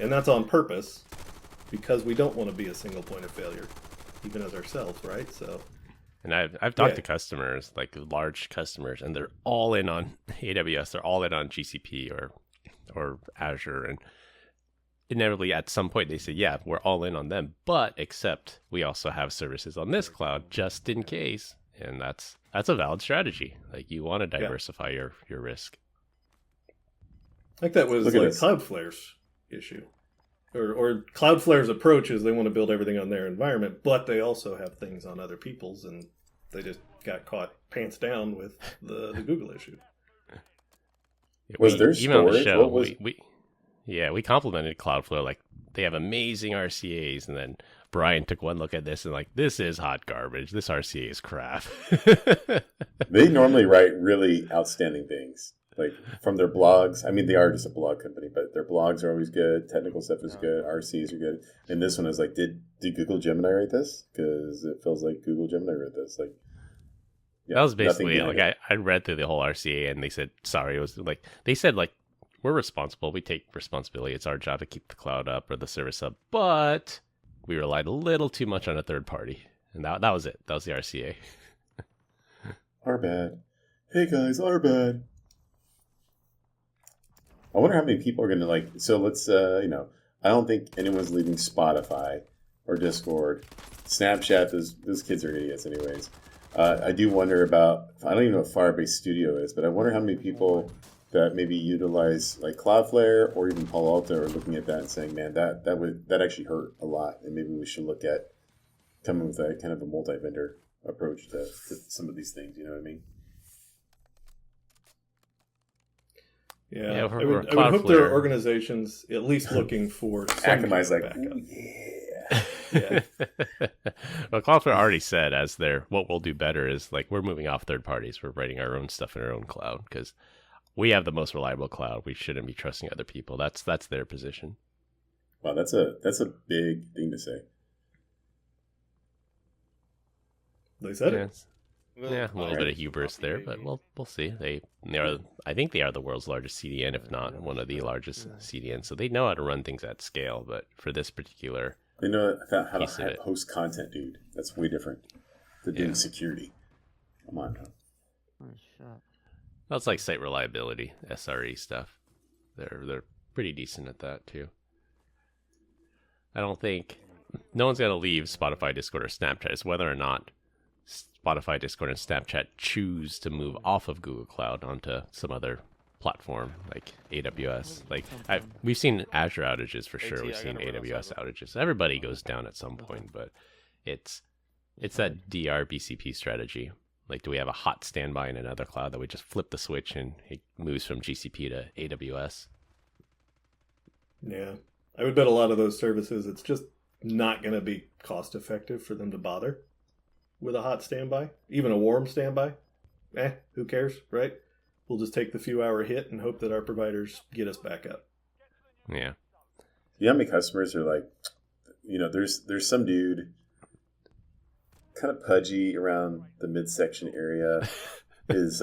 And that's on purpose because we don't want to be a single point of failure, even as ourselves, right? So, and I've talked to customers, large customers, and they're all in on AWS. They're all in on GCP or Azure, and inevitably at some point they say, yeah, we're all in on them, but except we also have services on this cloud just in case. And that's a valid strategy. You want to diversify your risk. I think that was Cloudflare's issue. Or Cloudflare's approach is they want to build everything on their environment, but they also have things on other people's, and they just got caught pants down with the Google issue. Was there even on the storage? show, we complimented Cloudflare. They have amazing RCAs, and then Brian took one look at this and this is hot garbage. This RCA is crap. They normally write really outstanding things, from their blogs. I mean, they are just a blog company, but their blogs are always good. Technical stuff is good. RCs are good. And this one is did Google Gemini write this? Because it feels like Google Gemini wrote this. That was basically it. I read through the whole RCA, and they said, sorry. It was they said we're responsible. We take responsibility. It's our job to keep the cloud up or the service up, but we relied a little too much on a third party. And that was it. That was the RCA. Our bad. Hey guys, our bad. I wonder how many people are going to so let's, I don't think anyone's leaving Spotify or Discord. Snapchat, those kids are idiots anyways. I do wonder about, I don't even know what Firebase Studio is, but I wonder how many people that maybe utilize Cloudflare or even Palo Alto are looking at that and saying, man, that actually hurt a lot. And maybe we should look at coming with a kind of a multi-vendor approach to some of these things. You know what I mean? Yeah, I would hope there are organizations at least looking for some Akamai's like, backup. yeah. Well, Cloudflare already said what we'll do better is like we're moving off third parties. We're writing our own stuff in our own cloud because we have the most reliable cloud. We shouldn't be trusting other people. That's their position. Wow, that's a big thing to say. They said it. Yeah, a little bit of hubris there, but we'll see. I think they are the world's largest CDN, if not one of the largest CDNs. So they know how to run things at scale. But for this particular, they know how to host content, dude. That's way different than doing security. Come on, now. Well, it's like site reliability, SRE stuff. They're pretty decent at that too. I don't think no one's gonna leave Spotify, Discord, or Snapchat. It's whether or not Spotify, Discord, and Snapchat choose to move off of Google Cloud onto some other platform like AWS. Like we've seen Azure outages for sure. We've seen AWS outages. Everybody goes down at some point, but it's that DR BCP strategy. Like, do we have a hot standby in another cloud that we just flip the switch and it moves from GCP to AWS? Yeah, I would bet a lot of those services, it's just not going to be cost effective for them to bother with a hot standby, even a warm standby. Who cares, right? We'll just take the few hour hit and hope that our providers get us back up. Yeah. You know how many customers are like, there's some dude kind of pudgy around the midsection area. His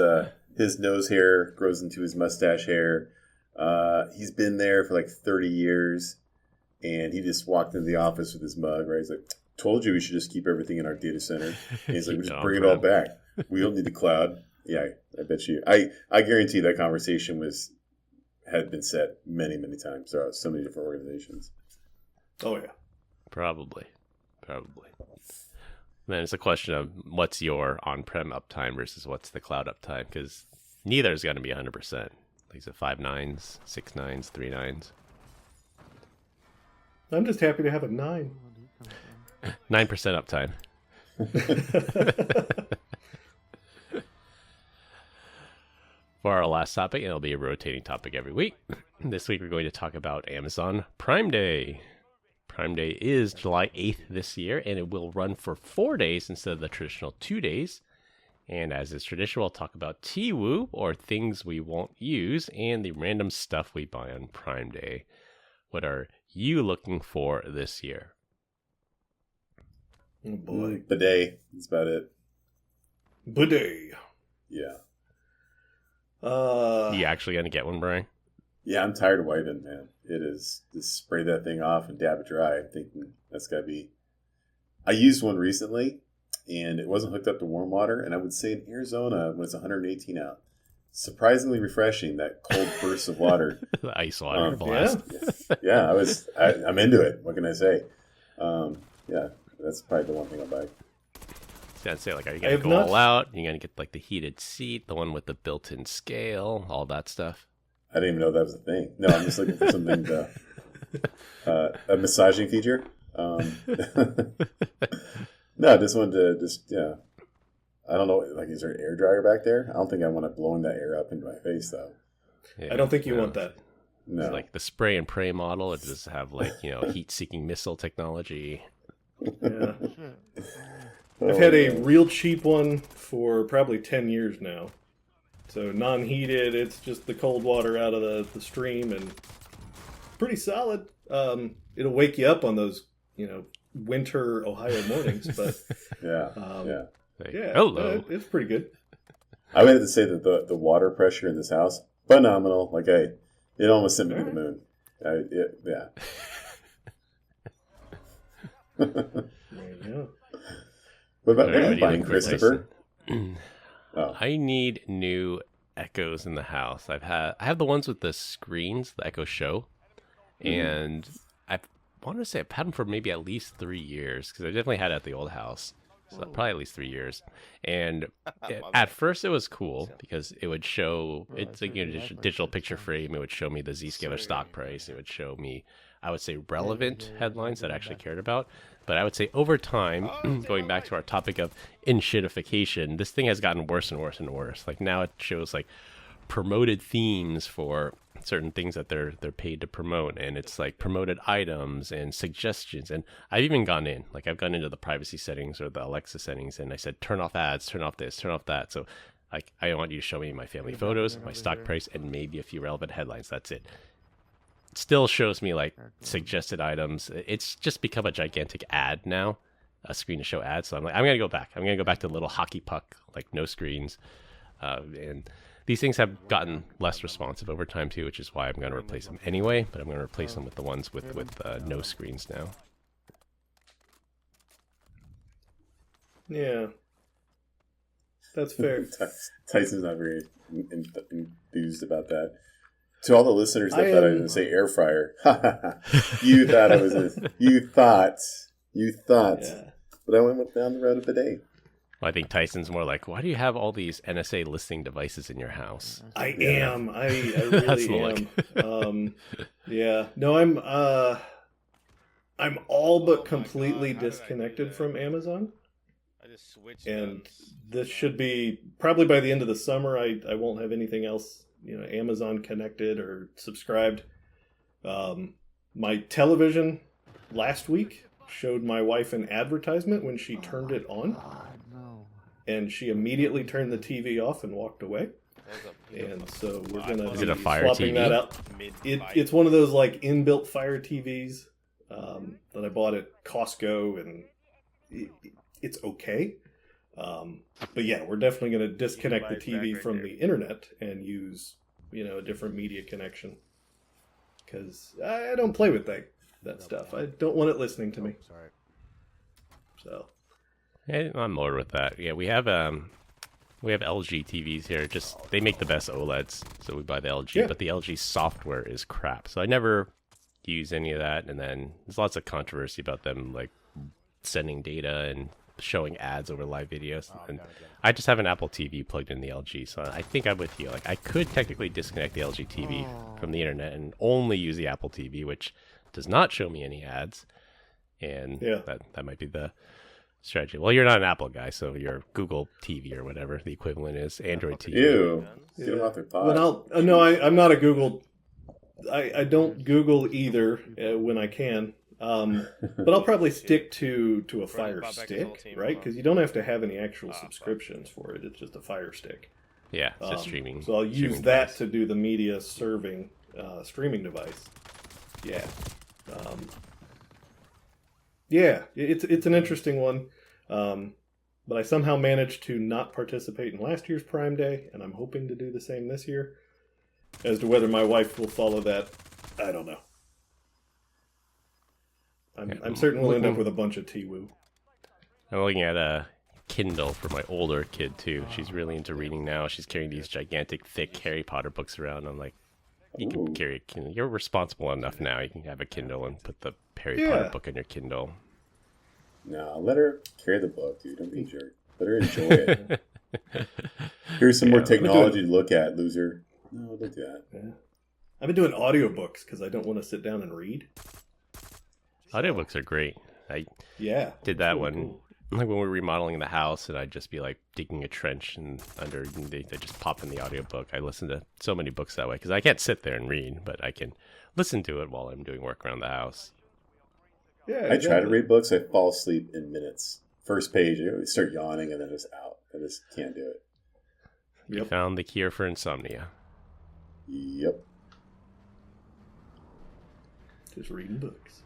nose hair grows into his mustache hair. He's been there for like 30 years, and he just walked into the office with his mug, right? He's like, told you we should just keep everything in our data center. And he's like, we just bring it all back. We don't need the cloud. Yeah, I bet you. I guarantee that conversation had been said many, many times. There are so many different organizations. Oh, yeah. Probably. Then it's a question of what's your on-prem uptime versus what's the cloud uptime, because neither is going to be 100%. Like, is it 5 nines, 6 nines, 3 nines? I'm just happy to have a 9. 9% uptime. For our last topic, it'll be a rotating topic every week. This week we're going to talk about Amazon Prime Day. Prime Day is July 8th this year, and it will run for 4 days instead of the traditional 2 days. And as is traditional, we'll talk about TWU, or things we won't use, and the random stuff we buy on Prime Day. What are you looking for this year? Oh boy. Bidet. That's about it. Bidet. Yeah. You actually going to get one, Brian? Yeah, I'm tired of wiping, man. It is just spray that thing off and dab it dry. I'm thinking that's got to be... I used one recently, and it wasn't hooked up to warm water, and I would say in Arizona, when it's 118 out, surprisingly refreshing, that cold burst of water. The ice water blast. Yeah, I'm into it. What can I say? Yeah, that's probably the one thing I'll buy. I was gonna say, like, are you gonna go all out? You're gonna get like the heated seat, the one with the built-in scale, all that stuff. I didn't even know that was a thing. No, I'm just looking for something a massaging feature. No, I just wanted to I don't know, like, is there an air dryer back there? I don't think I want it blowing that air up into my face, though. Yeah, I don't think you want that. No. It's like the spray and pray model. It does have, like, heat-seeking missile technology. Yeah. I've had a real cheap one for probably 10 years now. So non-heated, it's just the cold water out of the stream, and pretty solid. It'll wake you up on those, winter Ohio mornings, but yeah. Hello. It's pretty good. I would have to say that the water pressure in this house, phenomenal. Like, it almost sent me to the moon. Yeah. Yeah. What about buying, Christopher? I need new Echoes in the house. I have the ones with the screens, the Echo Show, and I want to say I've had them for maybe at least 3 years, because I definitely had it at the old house, so probably at least 3 years. And at first it was cool because it would show, it's like a digital picture frame. It would show me the Zscaler stock price. It would show me, I would say, relevant headlines that I actually cared about. But I would say over time, going back to our topic of in-shitification, this thing has gotten worse and worse and worse. Like now it shows like promoted themes for certain things that they're paid to promote, and it's like promoted items and suggestions. And I've even gone into the privacy settings or the Alexa settings, and I said turn off ads, turn off this, turn off that. So like I want you to show me my family photos, my stock price, and maybe a few relevant headlines. That's it. Still shows me like suggested items. It's just become a gigantic ad now, a screen to show ads. So I'm like, I'm gonna go back to the little hockey puck, like no screens, and these things have gotten less responsive over time too, which is why I'm going to replace them anyway. But I'm going to replace them with the ones with no screens now. Yeah, that's fair. Tyson's not very enthused about that. To all the listeners that thought I didn't say air fryer, you thought I was. You thought. Yeah. But I went down the road of bidet. Well, I think Tyson's more like, why do you have all these NSA listening devices in your house? I am. I really am. Yeah. No, I'm all but completely disconnected from Amazon. And this should be probably by the end of the summer. I won't have anything else, Amazon connected or subscribed. My television last week showed my wife an advertisement when she turned it on. And she immediately turned the TV off and walked away. And so we're going to be swapping that out. It's one of those like inbuilt Fire TVs that I bought at Costco, and it's okay. But yeah, we're definitely going to disconnect the TV from the internet and use, a different media connection. Because I don't play with that stuff. I don't want it listening to me. Sorry. So... Yeah, I'm more with that. Yeah, we have LG TVs here. Just they make the best OLEDs, so we buy the LG. Yeah. But the LG software is crap, so I never use any of that. And then there's lots of controversy about them like sending data and showing ads over live videos. And I just have an Apple TV plugged in the LG, so I think I'm with you. Like I could technically disconnect the LG TV from the internet and only use the Apple TV, which does not show me any ads. And that might be the strategy. Well, you're not an Apple guy, so your Google TV or whatever the equivalent is, Android TV. Ew. Get them off their pod. Well, no, I'm not a Google. I don't Google either when I can. But I'll probably stick to a Fire Stick, right? Because you don't have to have any actual subscriptions for it. It's just a Fire Stick. Yeah, it's a streaming. So I'll use that device to do the media serving streaming device. Yeah. Yeah, it's an interesting one, but I somehow managed to not participate in last year's Prime Day, and I'm hoping to do the same this year. As to whether my wife will follow that, I don't know. I'm certain we'll end up with a bunch of T-Woo. I'm looking at a Kindle for my older kid, too. She's really into reading now. She's carrying these gigantic, thick Harry Potter books around. I'm like, you can carry a Kindle. You're responsible enough now. You can have a Kindle and put the Harry Potter book on your Kindle. No, let her carry the book, dude. Don't be a jerk. Let her enjoy it. Here's some more technology to look at, loser. No, don't do that. Yeah. I've been doing audiobooks because I don't want to sit down and read. Audiobooks are great. I did that one. Like when we were remodeling the house, and I'd just be like digging a trench and they just pop in the audiobook. I listen to so many books that way because I can't sit there and read, but I can listen to it while I'm doing work around the house. Yeah, I try to read books. I fall asleep in minutes. First page, I start yawning, and then it's out. I just can't do it. You found the cure for insomnia. Yep. Just reading books.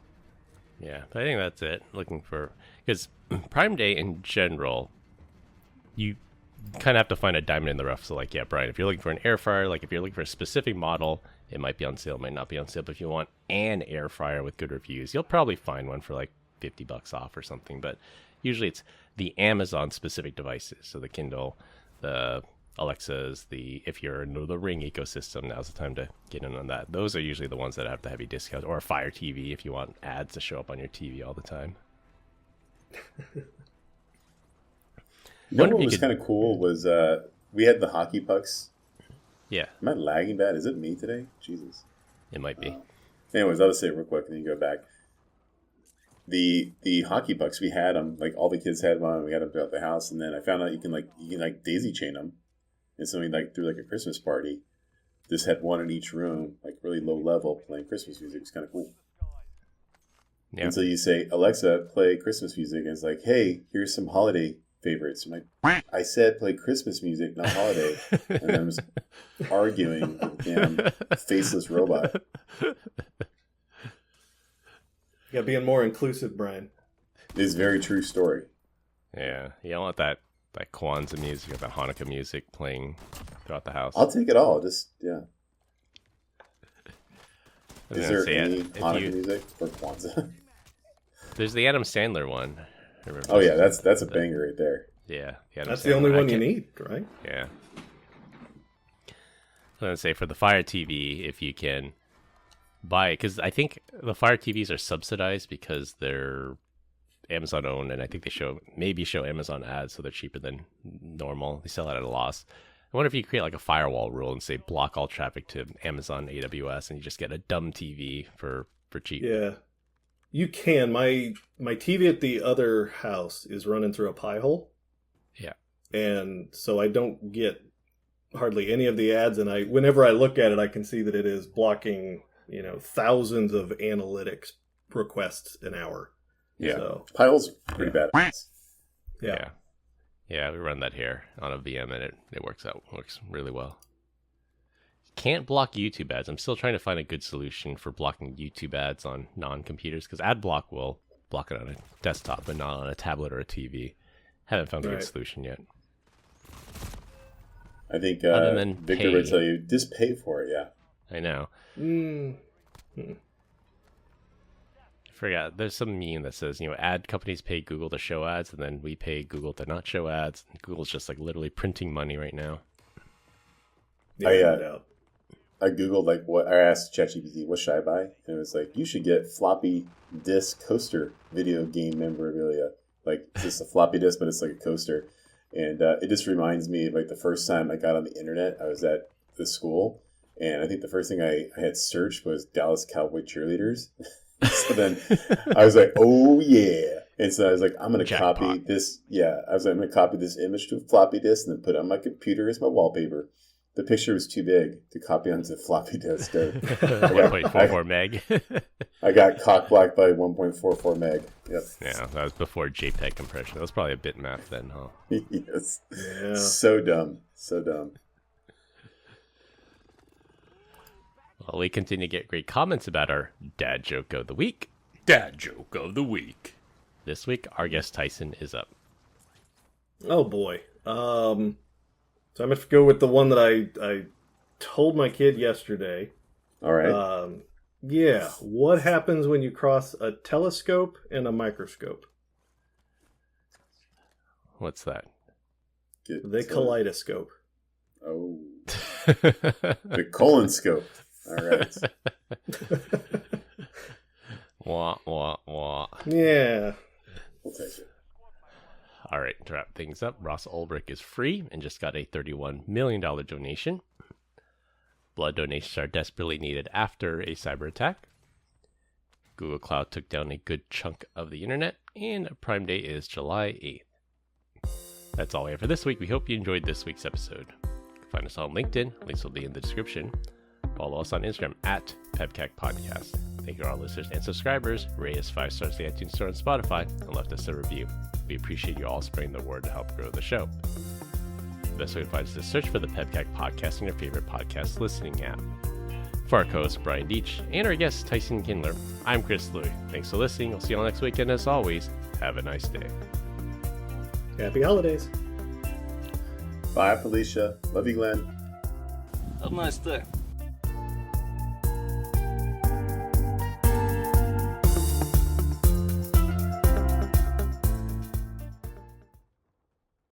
Yeah, but I think that's it. Because Prime Day in general, you kind of have to find a diamond in the rough. So like, yeah, Brian, if you're looking for an air fryer, like if you're looking for a specific model, it might be on sale, might not be on sale. But if you want an air fryer with good reviews, you'll probably find one for like $50 off or something. But usually it's the Amazon specific devices. So the Kindle, the Alexas, if you're into the Ring ecosystem, now's the time to get in on that. Those are usually the ones that have the heavy discounts, or a Fire TV if you want ads to show up on your TV all the time. What was kind of cool was we had the hockey pucks. Yeah. Am I lagging bad? Is it me today? Jesus. It might be. Anyways, I'll just say it real quick and then you go back. the hockey pucks, we had them, like all the kids had one. We had them throughout the house, and then I found out you can daisy chain them, and so we threw like a Christmas party. Just had one in each room, like really low level, playing Christmas music. It's kind of cool. Yeah. And so you say, Alexa, play Christmas music, and it's like, hey, here's some holiday favorites. I'm like, I said play Christmas music, not holiday. And I was arguing with the damn faceless robot. Yeah, being more inclusive, Brian. It's a very true story. Yeah, you don't want that Kwanzaa music or that Hanukkah music playing throughout the house. I'll take it all. Just, yeah. Is there any Hanukkah music for Kwanzaa? There's the Adam Sandler one. Oh, yeah, that's a banger right there. Yeah. That's the only one you need, right? Yeah. I'm going to say for the Fire TV, if you can buy it, because I think the Fire TVs are subsidized because they're Amazon owned, and I think they show Amazon ads, so they're cheaper than normal. They sell it at a loss. I wonder if you create like a firewall rule and say block all traffic to Amazon AWS, and you just get a dumb TV for cheap. Yeah, you can. My TV at the other house is running through a pie hole. Yeah, and so I don't get hardly any of the ads, and whenever I look at it, I can see that it is blocking thousands of analytics requests an hour. Yeah, so, Pile's pretty bad. Yeah. Yeah, we run that here on a VM, and it works really well. Can't block YouTube ads. I'm still trying to find a good solution for blocking YouTube ads on non-computers, because AdBlock will block it on a desktop, but not on a tablet or a TV. Haven't found a good solution yet. I think Victor would tell you, just pay for it, yeah. I know. Forgot. There's some meme that says, ad companies pay Google to show ads, and then we pay Google to not show ads. And Google's just like literally printing money right now. Yeah, I Googled I asked ChatGPT, what should I buy? And it was like, you should get floppy disk coaster video game memorabilia. Like, it's just a floppy disk, but it's like a coaster. And it just reminds me of the first time I got on the internet. I was at the school, and I think the first thing I had searched was Dallas Cowboy cheerleaders. So then I was like, oh yeah. And so I was like, I'm going to copy this. Yeah. I was like, I'm going to copy this image to a floppy disk and then put it on my computer as my wallpaper. The picture was too big to copy onto the floppy disk. 1.44 meg. I got cock-blocked by 1.44 meg. Yep. Yeah, that was before JPEG compression. That was probably a bitmap then, huh? Yes. Yeah. So dumb. So dumb. Well, we continue to get great comments about our Dad Joke of the Week. Dad Joke of the Week. This week, our guest Tyson is up. Oh, boy. So I'm going to go with the one that I told my kid yesterday. All right. Yeah. What happens when you cross a telescope and a microscope? What's that? The kaleidoscope. Oh. The colonoscope. All right. Wah, wah, wah. Yeah. We'll take it. All right, to wrap things up, Ross Ulrich is free and just got a $31 million donation. Blood donations are desperately needed after a cyber attack. Google Cloud took down a good chunk of the internet, and Prime Day is July 8th. That's all we have for this week. We hope you enjoyed this week's episode. Find us on LinkedIn. Links will be in the description. Follow us on Instagram at PEBCAK Podcast. Thank you to our listeners and subscribers. Rate us 5 stars in the iTunes Store and Spotify, and left us a review. We appreciate you all spreading the word to help grow the show. The best way to find us is to search for the PEBCAK Podcast in your favorite podcast listening app. For our co-host Brian Deitch and our guest Tyson Kindler, I'm Chris Louie. Thanks for listening. We'll see you all next week, and as always, have a nice day. Happy holidays. Bye, Felicia. Love you, Glenn. Have a nice day.